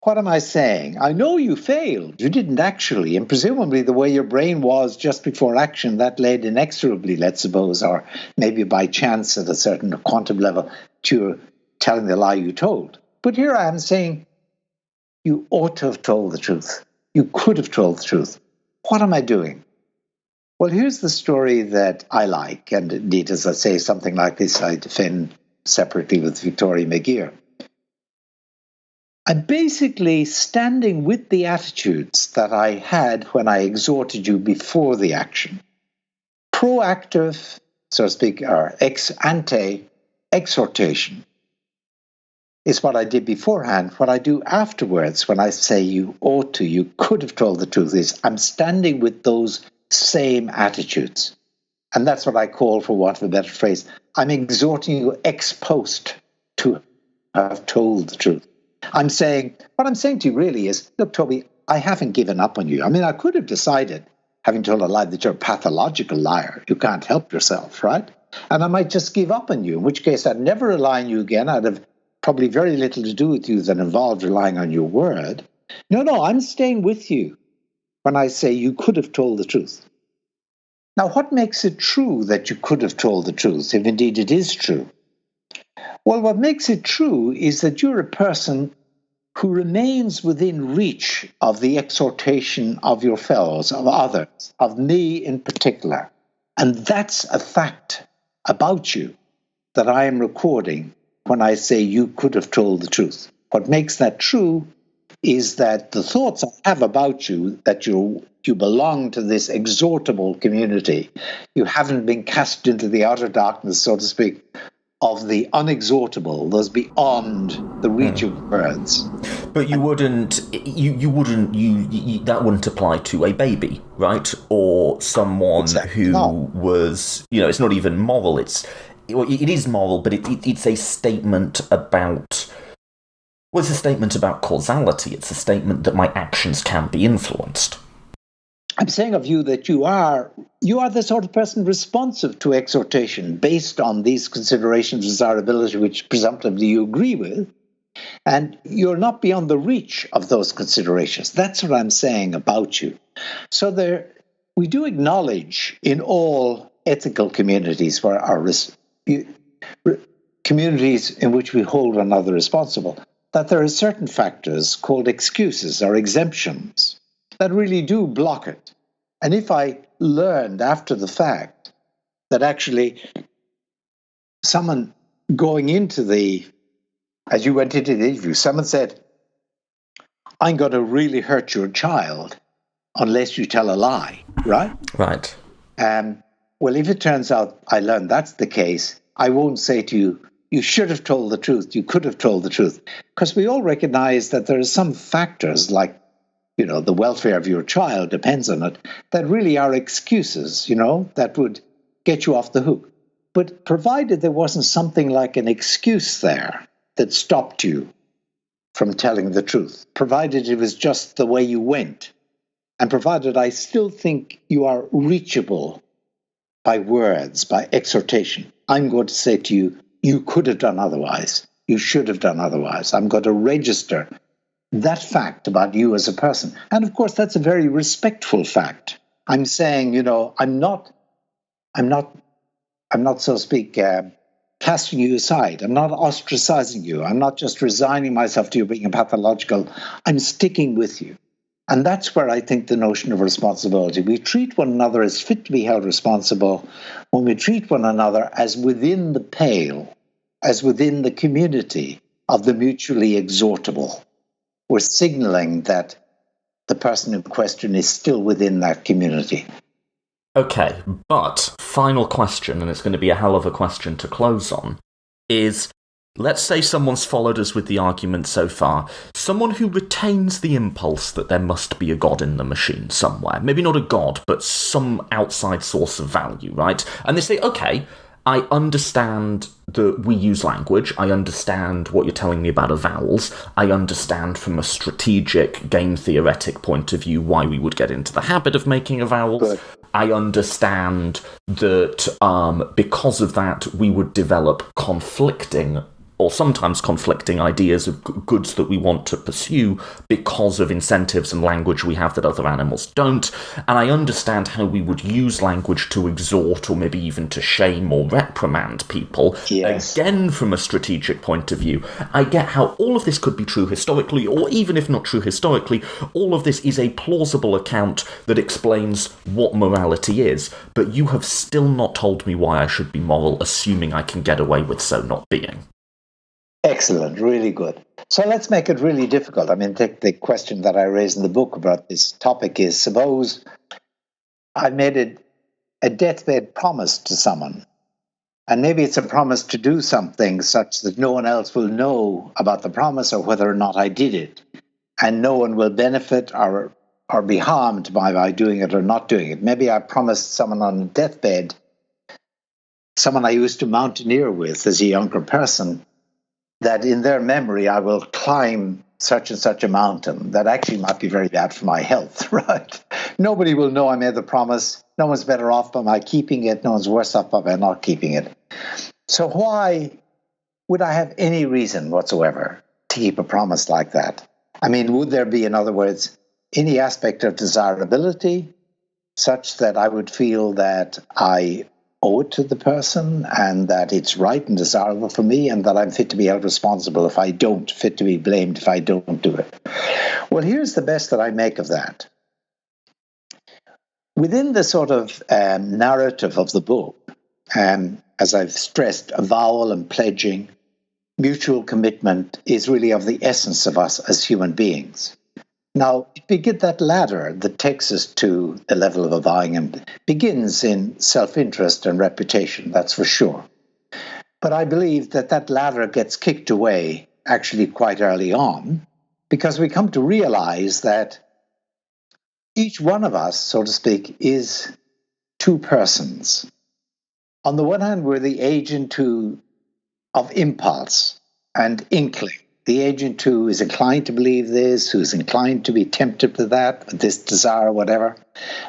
What am I saying? I know you failed. You didn't actually. And presumably the way your brain was just before action, that led inexorably, let's suppose, or maybe by chance at a certain quantum level, to telling the lie you told. But here I am saying, you ought to have told the truth. You could have told the truth. What am I doing? Well, here's the story that I like. And indeed, as I say something like this, I defend separately with Victoria McGeer. I'm basically standing with the attitudes that I had when I exhorted you before the action. Proactive, so to speak, or ex-ante exhortation is what I did beforehand. What I do afterwards, when I say you ought to, you could have told the truth, is I'm standing with those same attitudes. And that's what I call, for want of a better phrase, I'm exhorting you ex post to have told the truth. What I'm saying to you really is, look, Toby, I haven't given up on you. I mean, I could have decided, having told a lie, that you're a pathological liar. You can't help yourself, right? And I might just give up on you, in which case I'd never rely on you again. I'd have probably very little to do with you that involved relying on your word. No, I'm staying with you when I say you could have told the truth. Now, what makes it true that you could have told the truth, if indeed it is true? Well, what makes it true is that you're a person who remains within reach of the exhortation of your fellows, of others, of me in particular. And that's a fact about you that I am recording when I say you could have told the truth. What makes that true is that the thoughts I have about you, that you belong to this exhortable community. You haven't been cast into the outer darkness, so to speak, of the unexhortable, those beyond the reach of words. But you wouldn't, that wouldn't apply to a baby, right? Or someone Exactly. who No. was, it's not even moral. It is moral, but it's a statement about, it's a statement about causality. It's a statement that my actions can be influenced. I'm saying of you that you are the sort of person responsive to exhortation based on these considerations of desirability, which presumptively you agree with, and you're not beyond the reach of those considerations. That's what I'm saying about you. So we do acknowledge in all ethical communities where our communities in which we hold one another responsible, that there are certain factors called excuses or exemptions that really do block it. And if I learned after the fact that actually someone going into as you went into the interview, someone said, I'm going to really hurt your child unless you tell a lie, right? Right. Well, if it turns out I learned that's the case, I won't say to you, you should have told the truth, you could have told the truth. Because we all recognize that there are some factors like, the welfare of your child depends on it, that really are excuses, that would get you off the hook. But provided there wasn't something like an excuse there that stopped you from telling the truth, provided it was just the way you went, and provided I still think you are reachable by words, by exhortation, I'm going to say to you, you could have done otherwise. You should have done otherwise. I'm going to register that fact about you as a person. And of course, that's a very respectful fact. I'm saying, I'm not, so to speak, casting you aside. I'm not ostracizing you. I'm not just resigning myself to you being pathological. I'm sticking with you. And that's where I think the notion of responsibility. We treat one another as fit to be held responsible when we treat one another as within the pale, as within the community of the mutually exhortable. We're signaling that the person in question is still within that community. Okay, but final question, and it's going to be a hell of a question to close on, is, let's say someone's followed us with the argument so far, someone who retains the impulse that there must be a god in the machine somewhere. Maybe not a god, but some outside source of value, right? And they say, okay, I understand that we use language, I understand what you're telling me about vowels, I understand from a strategic, game theoretic point of view why we would get into the habit of making vowels. Good. I understand that because of that, we would develop conflicting or sometimes conflicting ideas of goods that we want to pursue because of incentives and language we have that other animals don't. And I understand how we would use language to exhort or maybe even to shame or reprimand people. Yes. Again, from a strategic point of view, I get how all of this could be true historically, or even if not true historically, all of this is a plausible account that explains what morality is. But you have still not told me why I should be moral, assuming I can get away with so not being. Excellent, really good. So let's make it really difficult. I mean, take the question that I raised in the book about this topic is, suppose I made a deathbed promise to someone, and maybe it's a promise to do something such that no one else will know about the promise or whether or not I did it, and no one will benefit or be harmed by doing it or not doing it. Maybe I promised someone on a deathbed, someone I used to mountaineer with as a younger person, that in their memory I will climb such and such a mountain that actually might be very bad for my health, right? Nobody will know I made the promise. No one's better off by my keeping it. No one's worse off by my not keeping it. So why would I have any reason whatsoever to keep a promise like that? I mean, would there be, in other words, any aspect of desirability such that I would feel that I owe it to the person and that it's right and desirable for me and that I'm fit to be held responsible if I don't, fit to be blamed if I don't do it? Well, here's the best that I make of that. Within the sort of narrative of the book, as I've stressed, avowal and pledging, mutual commitment is really of the essence of us as human beings. Now, we get that ladder that takes us to the level of avowing and begins in self-interest and reputation, that's for sure. But I believe that that ladder gets kicked away actually quite early on because we come to realize that each one of us, so to speak, is two persons. On the one hand, we're the agent of impulse and inkling. The agent who is inclined to believe this, who's inclined to be tempted to that, this desire, whatever.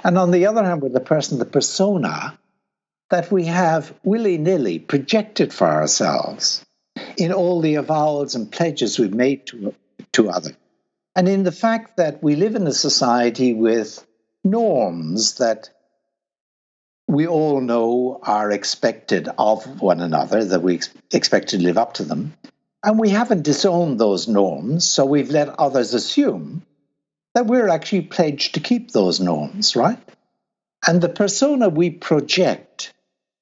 And on the other hand, we're the person, the persona, that we have willy-nilly projected for ourselves in all the avowals and pledges we've made to others. And in the fact that we live in a society with norms that we all know are expected of one another, that we expect to live up to them. And we haven't disowned those norms, so we've let others assume that we're actually pledged to keep those norms, right? And the persona we project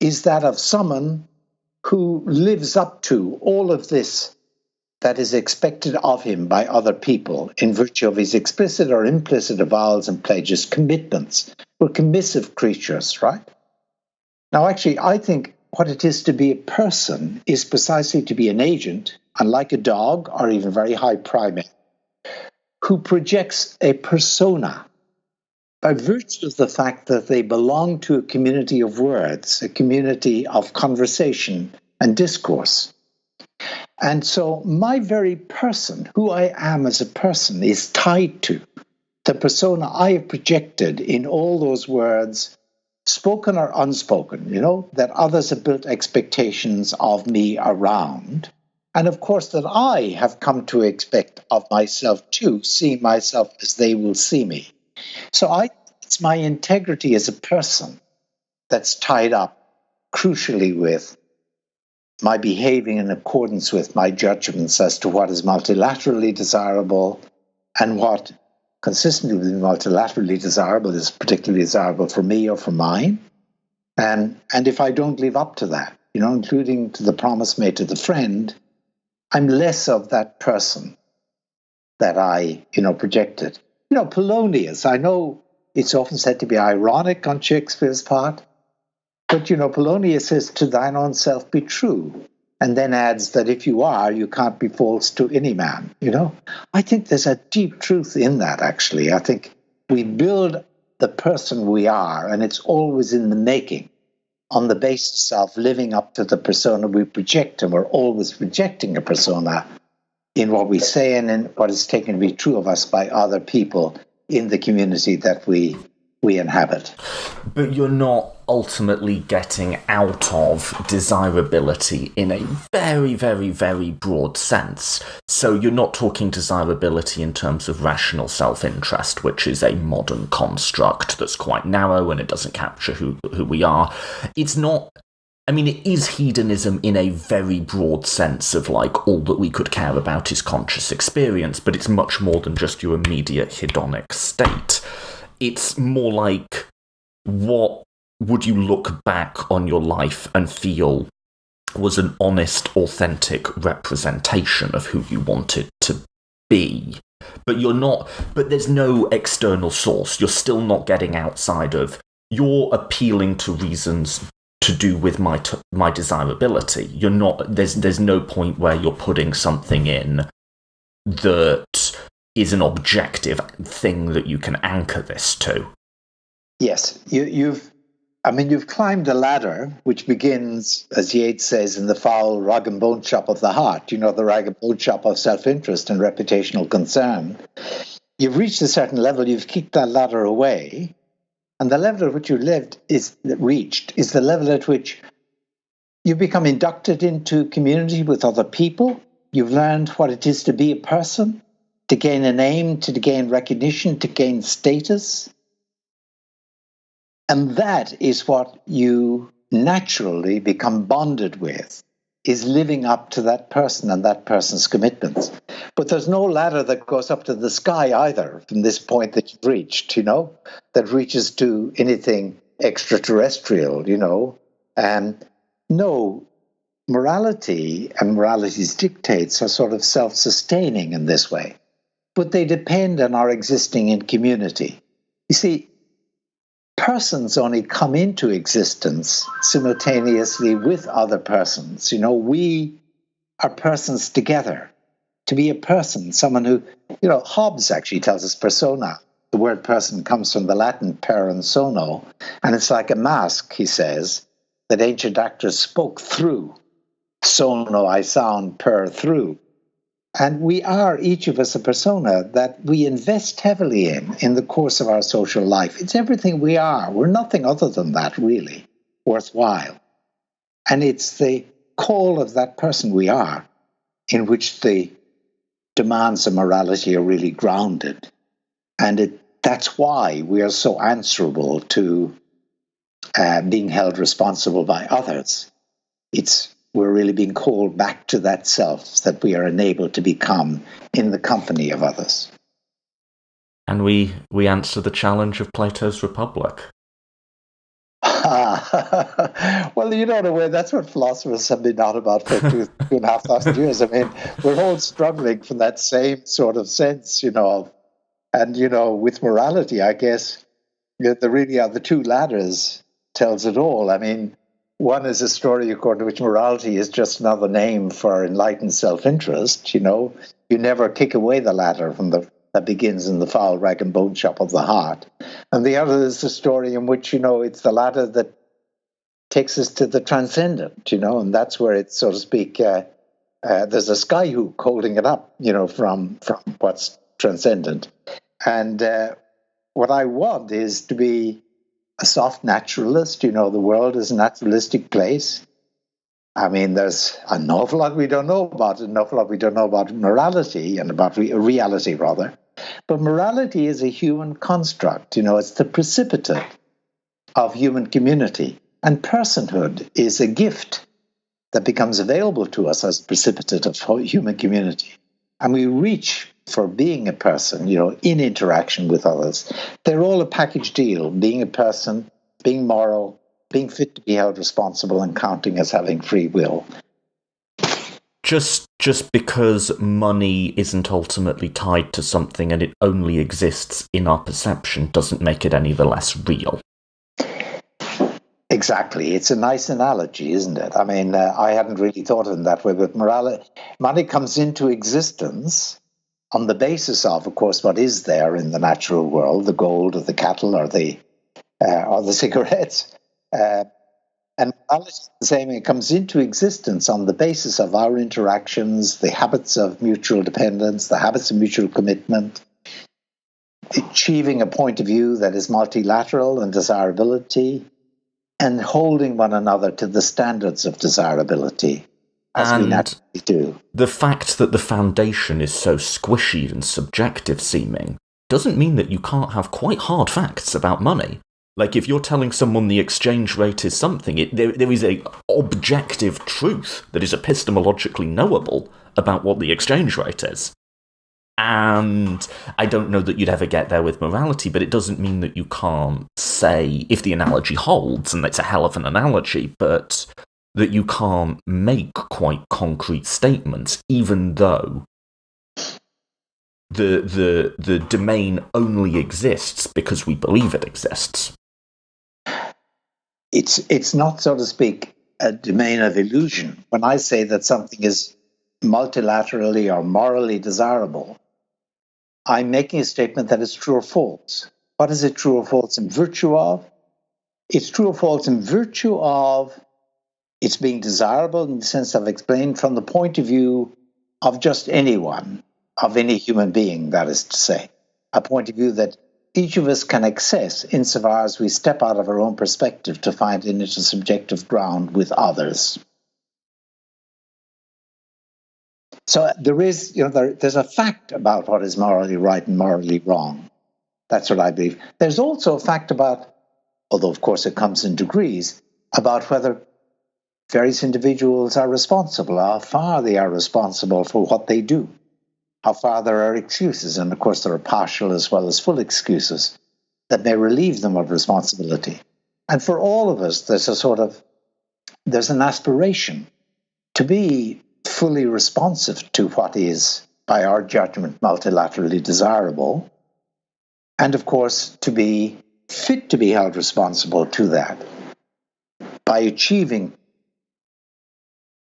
is that of someone who lives up to all of this that is expected of him by other people in virtue of his explicit or implicit avowals and pledges, commitments. We're commissive creatures, right? Now, actually, I think what it is to be a person is precisely to be an agent, unlike a dog or even very high primate, who projects a persona by virtue of the fact that they belong to a community of words, a community of conversation and discourse. And so my very person, who I am as a person, is tied to the persona I have projected in all those words, spoken or unspoken, that others have built expectations of me around. And of course, that I have come to expect of myself too, see myself as they will see me. So it's my integrity as a person that's tied up crucially with my behaving in accordance with my judgments as to what is multilaterally desirable and what, consistently with multilaterally desirable, is particularly desirable for me or for mine. And if I don't live up to that, including to the promise made to the friend, I'm less of that person that I, projected. Polonius, I know it's often said to be ironic on Shakespeare's part, but, Polonius says, to thine own self be true, and then adds that if you are, you can't be false to any man, I think there's a deep truth in that, actually. I think we build the person we are, and it's always in the making, on the basis of living up to the persona we project, and we're always projecting a persona in what we say and in what is taken to be true of us by other people in the community that we inhabit. But you're not ultimately getting out of desirability in a very, very, very broad sense. So you're not talking desirability in terms of rational self-interest, which is a modern construct that's quite narrow and it doesn't capture who we are. It's not... it is hedonism in a very broad sense of, all that we could care about is conscious experience, but it's much more than just your immediate hedonic state. It's more like, what would you look back on your life and feel was an honest, authentic representation of who you wanted to be? But there's no external source. You're still not getting outside of, you're appealing to reasons to do with my desirability. You're not, there's no point where you're putting something in that is an objective thing that you can anchor this to. Yes, you've climbed a ladder which begins, as Yeats says, in the foul rag and bone shop of the heart, the rag and bone shop of self-interest and reputational concern. You've reached a certain level, you've kicked that ladder away, and the level at which you reached is the level at which you become inducted into community with other people. You've learned what it is to be a person, to gain a name, to gain recognition, to gain status. And that is what you naturally become bonded with, is living up to that person and that person's commitments. But there's no ladder that goes up to the sky either from this point that you've reached, that reaches to anything extraterrestrial, And no, morality and morality's dictates are sort of self-sustaining in this way, but they depend on our existing in community. You see, persons only come into existence simultaneously with other persons. We are persons together. To be a person, someone who, Hobbes actually tells us persona. The word person comes from the Latin per and sono, and it's like a mask, he says, that ancient actors spoke through. Sono, I sound, per, through. And we are, each of us, a persona that we invest heavily in the course of our social life. It's everything we are. We're nothing other than that, really, worthwhile. And it's the call of that person we are in which the demands of morality are really grounded. And that's why we are so answerable to being held responsible by others. We're really being called back to that self that we are enabled to become in the company of others. And we answer the challenge of Plato's Republic. Well, in a way, that's what philosophers have been on about for 2,500 years. I mean, we're all struggling from that same sort of sense, and, with morality, I guess, there really are the two ladders tells it all. I mean, one is a story according to which morality is just another name for enlightened self-interest. You never kick away the ladder that begins in the foul rag and bone shop of the heart. And the other is the story in which, it's the ladder that takes us to the transcendent, and that's where it's, so to speak, there's a skyhook holding it up, from what's transcendent. And what I want is to be a soft naturalist. The world is a naturalistic place. I mean, there's an awful lot we don't know about it, an awful lot we don't know about morality and about reality, rather. But morality is a human construct. It's the precipitate of human community. And personhood is a gift that becomes available to us as a precipitate of human community. And we reach for being a person, in interaction with others. They're all a package deal, being a person, being moral, being fit to be held responsible, and counting as having free will. Just because money isn't ultimately tied to something and it only exists in our perception doesn't make it any the less real. Exactly. It's a nice analogy, isn't it? I mean, I hadn't really thought of it in that way, but money comes into existence on the basis of course, what is there in the natural world, the gold or the cattle or the cigarettes. And morality is the same. It comes into existence on the basis of our interactions, the habits of mutual dependence, the habits of mutual commitment, achieving a point of view that is multilateral and desirability, and holding one another to the standards of desirability, as we naturally do. The fact that the foundation is so squishy and subjective seeming doesn't mean that you can't have quite hard facts about money. Like, if you're telling someone the exchange rate is something, there is a objective truth that is epistemologically knowable about what the exchange rate is. And I don't know that you'd ever get there with morality, but it doesn't mean that you can't say, if the analogy holds, and it's a hell of an analogy, but that you can't make quite concrete statements, even though the domain only exists because we believe it exists. It's not, so to speak, a domain of illusion. When I say that something is multilaterally or morally desirable, I'm making a statement that is true or false. What is it true or false in virtue of? It's true or false in virtue of it's being desirable in the sense I've explained from the point of view of just anyone, of any human being, that is to say. A point of view that each of us can access insofar as we step out of our own perspective to find in it a subjective ground with others. So there is, there's a fact about what is morally right and morally wrong. That's what I believe. There's also a fact about, although of course it comes in degrees, about whether various individuals are responsible, how far they are responsible for what they do, how far there are excuses, and of course there are partial as well as full excuses that may relieve them of responsibility. And for all of us, there's an aspiration to be fully responsive to what is, by our judgment, multilaterally desirable, and of course to be fit to be held responsible to that by achieving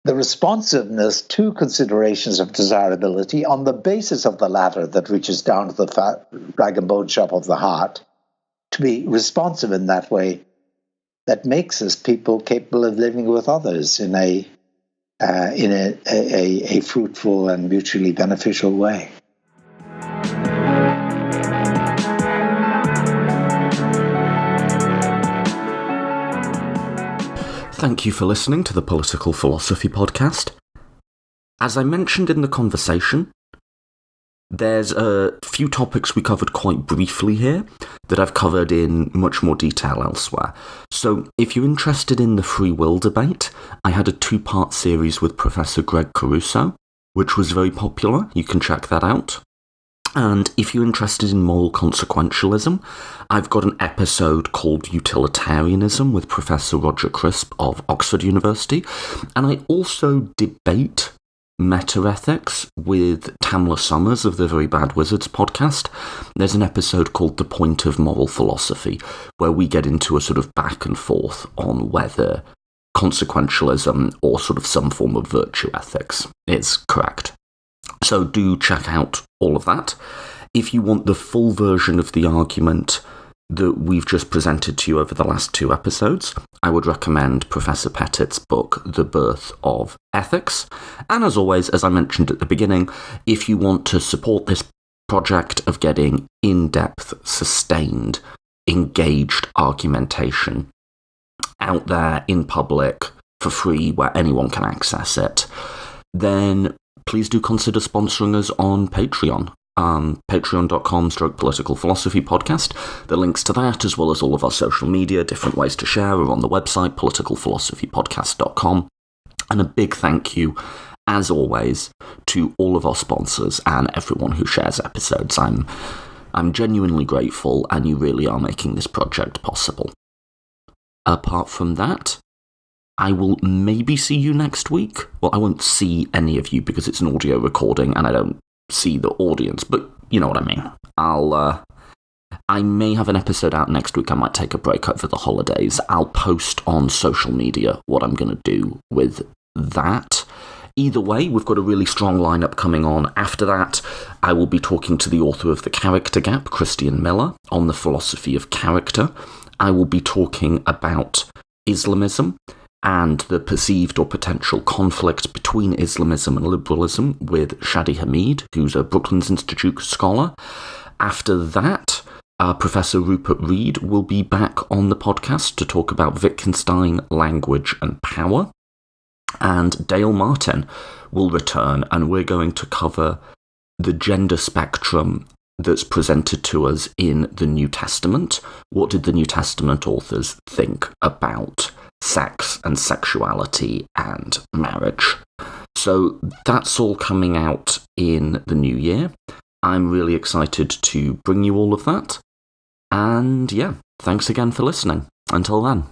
the responsiveness to considerations of desirability on the basis of the ladder that reaches down to the rag and bone shop of the heart, to be responsive in that way that makes us people capable of living with others in a fruitful and mutually beneficial way. Thank you for listening to the Political Philosophy Podcast. As I mentioned in the conversation, There's a few topics we covered quite briefly here that I've covered in much more detail elsewhere. So if you're interested in the free will debate, I had a 2-part series with Professor Greg Caruso, which was very popular. You can check that out. And if you're interested in moral consequentialism, I've got an episode called Utilitarianism with Professor Roger Crisp of Oxford University. And I also debate meta-ethics with Tamla Summers of the Very Bad Wizards podcast. There's an episode called The Point of Moral Philosophy, where we get into a sort of back and forth on whether consequentialism or sort of some form of virtue ethics is correct. So do check out all of that. If you want the full version of the argument that we've just presented to you over the last 2 episodes, I would recommend Professor Pettit's book, The Birth of Ethics. And as always, as I mentioned at the beginning, if you want to support this project of getting in-depth, sustained, engaged argumentation out there in public for free where anyone can access it, then please do consider sponsoring us on Patreon. Patreon.com/political philosophy podcast. The links to that, as well as all of our social media, different ways to share, are on the website, politicalphilosophypodcast.com. And a big thank you, as always, to all of our sponsors and everyone who shares episodes. I'm genuinely grateful, and you really are making this project possible. Apart from that, I will maybe see you next week. Well, I won't see any of you because it's an audio recording and I don't see the audience, but you know what I mean. I may have an episode out next week. I might take a break over the holidays. I'll post on social media what I'm going to do with that. Either way, we've got a really strong lineup coming on. After that, I will be talking to the author of The Character Gap, Christian Miller, on the philosophy of character. I will be talking about Islamism and the perceived or potential conflict between Islamism and liberalism with Shadi Hamid, who's a Brooklands Institute scholar. After that, Professor Rupert Reed will be back on the podcast to talk about Wittgenstein, language and power. And Dale Martin will return, and we're going to cover the gender spectrum that's presented to us in the New Testament. What did the New Testament authors think about sex and sexuality and marriage? So that's all coming out in the new year. I'm really excited to bring you all of that. And yeah, thanks again for listening. Until then.